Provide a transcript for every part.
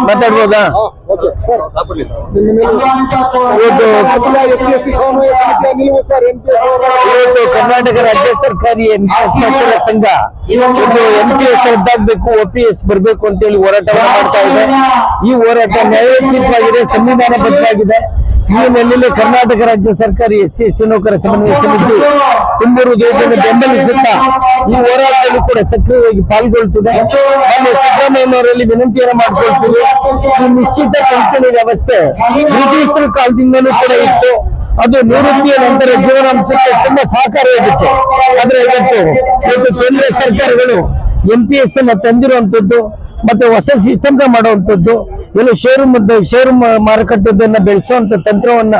ಮಾತಾಡ್ಬೋದಾ? ಇವತ್ತು ಕರ್ನಾಟಕ ರಾಜ್ಯ ಸರ್ಕಾರಿ NPS ನೌಕರರ ಸಂಘ ಒಂದು NPS ರದ್ದಾಗಬೇಕು, OPS ಬರಬೇಕು ಅಂತ ಹೇಳಿ ಹೋರಾಟವನ್ನು ಮಾಡ್ತಾ ಇದೆ. ಈ ಹೋರಾಟ ನ್ಯಾಯೋಚಿತವಾಗಿದೆ, ಸಂವಿಧಾನಬದ್ಧವಾಗಿದೆ. ಈ ನೆಲೆಯಲ್ಲಿ ಕರ್ನಾಟಕ ರಾಜ್ಯ ಸರ್ಕಾರಿ SC ನೌಕರ ಸಮನ್ವಯ ಸಮಿತಿ ತುಂಬೂರು ದೇಶದಿಂದ ಬೆಂಬಲಿಸುತ್ತಾ ಈ ಹೋರಾಟದಲ್ಲಿ ಕೂಡ ಸಕ್ರಿಯವಾಗಿ ಪಾಲ್ಗೊಳ್ಳುತ್ತದೆ. ಮಾನ್ಯ ಸಿದ್ದರಾಮಯ್ಯನವರಲ್ಲಿ ವಿನಂತಿಯನ್ನು ಮಾಡಿಕೊಳ್ತೀವಿ. ಈ ನಿಶ್ಚಿತ ಪಿಂಚಣಿ ವ್ಯವಸ್ಥೆ ಬ್ರಿಟಿಷರ ಕಾಲದಿಂದಲೂ ಕೂಡ ಇತ್ತು. ಅದು ನಿವೃತ್ತಿಯ ನಂತರ ಜೀವನಾಂಶಕ್ಕೆ ತುಂಬಾ ಸಹಕಾರಿಯಾಗಿತ್ತು. ಆದ್ರೆ ಇವತ್ತು ಕೇಂದ್ರ ಸರ್ಕಾರಗಳು NPS ಅನ್ನ ತಂದಿರುವಂತದ್ದು ಮತ್ತೆ ಹೊಸ ಸಿಸ್ಟಮ್ ಮಾಡುವಂತದ್ದು, ಎಲ್ಲ ಷೇರು ಮಾರುಕಟ್ಟೆಯನ್ನ ಬೆಳೆಸುವಂತ ತಂತ್ರವನ್ನ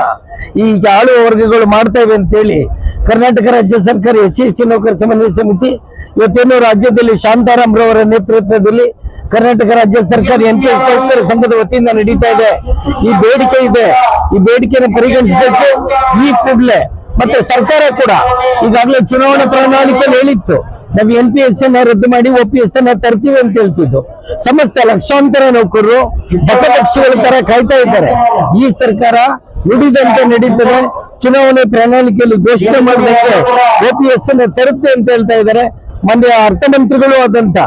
ಈಗ ಆಳುವ ವರ್ಗಗಳು ಮಾಡ್ತಾ ಇವೆ ಅಂತ ಹೇಳಿ ಕರ್ನಾಟಕ ರಾಜ್ಯ ಸರ್ಕಾರ SC ನೌಕರ ಸಮನ್ವಯ ಸಮಿತಿ ಇವತ್ತೇನು ರಾಜ್ಯದಲ್ಲಿ ಶಾಂತಾರಾಮ್ ರವರ ನೇತೃತ್ವದಲ್ಲಿ ಕರ್ನಾಟಕ ರಾಜ್ಯ ಸರ್ಕಾರ NPS ನೌಕರ ಸಂಘದ ವತಿಯಿಂದ ನಡೀತಾ ಇದೆ. ಈ ಬೇಡಿಕೆ ಇದೆ, ಈ ಬೇಡಿಕೆಯನ್ನು ಪರಿಗಣಿಸಬೇಕು ಈ ಕೂಡಲೇ. ಮತ್ತೆ ಸರ್ಕಾರ ಕೂಡ ಈಗಾಗಲೇ ಚುನಾವಣಾ ಪ್ರಣಾಳಿಕೆಯಲ್ಲಿ ಹೇಳಿತ್ತು, ನಾವು NPS ಅನ್ನ ರದ್ದು ಮಾಡಿ OPS ಅನ್ನ ತರ್ತೀವಿ ಅಂತ ಹೇಳ್ತಿದ್ದು. ಸಮಸ್ತ ಲಕ್ಷಾಂತರ ನೌಕರರು ಬಕಪಕ್ಷಿಗಳ ತರ ಕಾಯ್ತಾ ಇದ್ದಾರೆ. ಈ ಸರ್ಕಾರ ನುಡಿದಂತೆ ನಡೀತದೆ. ಚುನಾವಣೆ ಪ್ರಣಾಳಿಕೆಯಲ್ಲಿ ಘೋಷಣೆ ಮಾಡಿದಂತೆ OPS ಅನ್ನ ತರುತ್ತೆ ಅಂತ ಹೇಳ್ತಾ ಇದ್ದಾರೆ. ಮೊನ್ನೆ ಅರ್ಥಮಂತ್ರಿಗಳು ಆದಂತ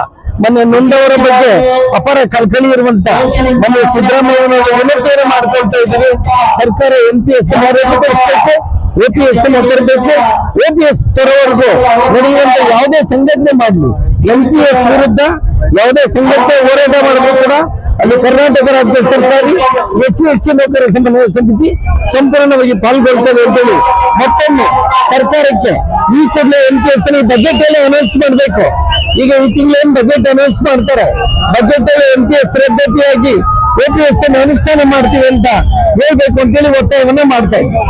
ಮೊನ್ನೆ ನೊಂದವರ ಬಗ್ಗೆ ಅಪಾರ ಕಳಕಳಿ ಇರುವಂತ ಮೊನ್ನೆ ಸಿದ್ದರಾಮಯ್ಯನವರು ವಿನಂತಿಯನ್ನು ಮಾಡ್ಕೊಳ್ತಾ ಇದ್ದೀವಿ. ಸರ್ಕಾರ NPS ಅನ್ನ ರದ್ದುಪಡಿಸಬೇಕು, OPS ಅನ್ನ ತರಬೇಕು. OPS ತರೋವರೆಗೂ ನಡೆಯುವಂತ ಯಾವುದೇ ಸಂಘಟನೆ ಮಾಡಲಿ NPS ವಿರುದ್ಧ ಯಾವುದೇ ಸಂಘಟನೆ ಹೋರಾಟ ಮಾಡಿದ್ರು ಕೂಡ ಅಲ್ಲಿ ಕರ್ನಾಟಕ ರಾಜ್ಯ ಸರ್ಕಾರಿ SC ನೌಕರ ಸಮನ್ವಯ ಸಮಿತಿ ಸಂಪೂರ್ಣವಾಗಿ ಪಾಲ್ಗೊಳ್ತದೆ ಅಂತೇಳಿ ಮತ್ತೊಮ್ಮೆ ಸರ್ಕಾರಕ್ಕೆ ಈ ಕೂಡಲೇ NPS ಬಜೆಟ್ ಅಲ್ಲಿ ಅನೌನ್ಸ್ ಮಾಡಬೇಕು. ಈಗ ಈ ತಿಂಗಳೇನು ಬಜೆಟ್ ಅನೌನ್ಸ್ ಮಾಡ್ತಾರೆ, ಬಜೆಟ್ ಅಲ್ಲಿ NPS ರದ್ದತಿಯಾಗಿ OPS ಅನ್ನು ಅನುಷ್ಠಾನ ಮಾಡ್ತೀವಿ ಅಂತ ಹೇಳ್ಬೇಕು ಅಂತೇಳಿ ಒತ್ತಾಯವನ್ನ ಮಾಡ್ತಾ ಇದ್ದೀವಿ.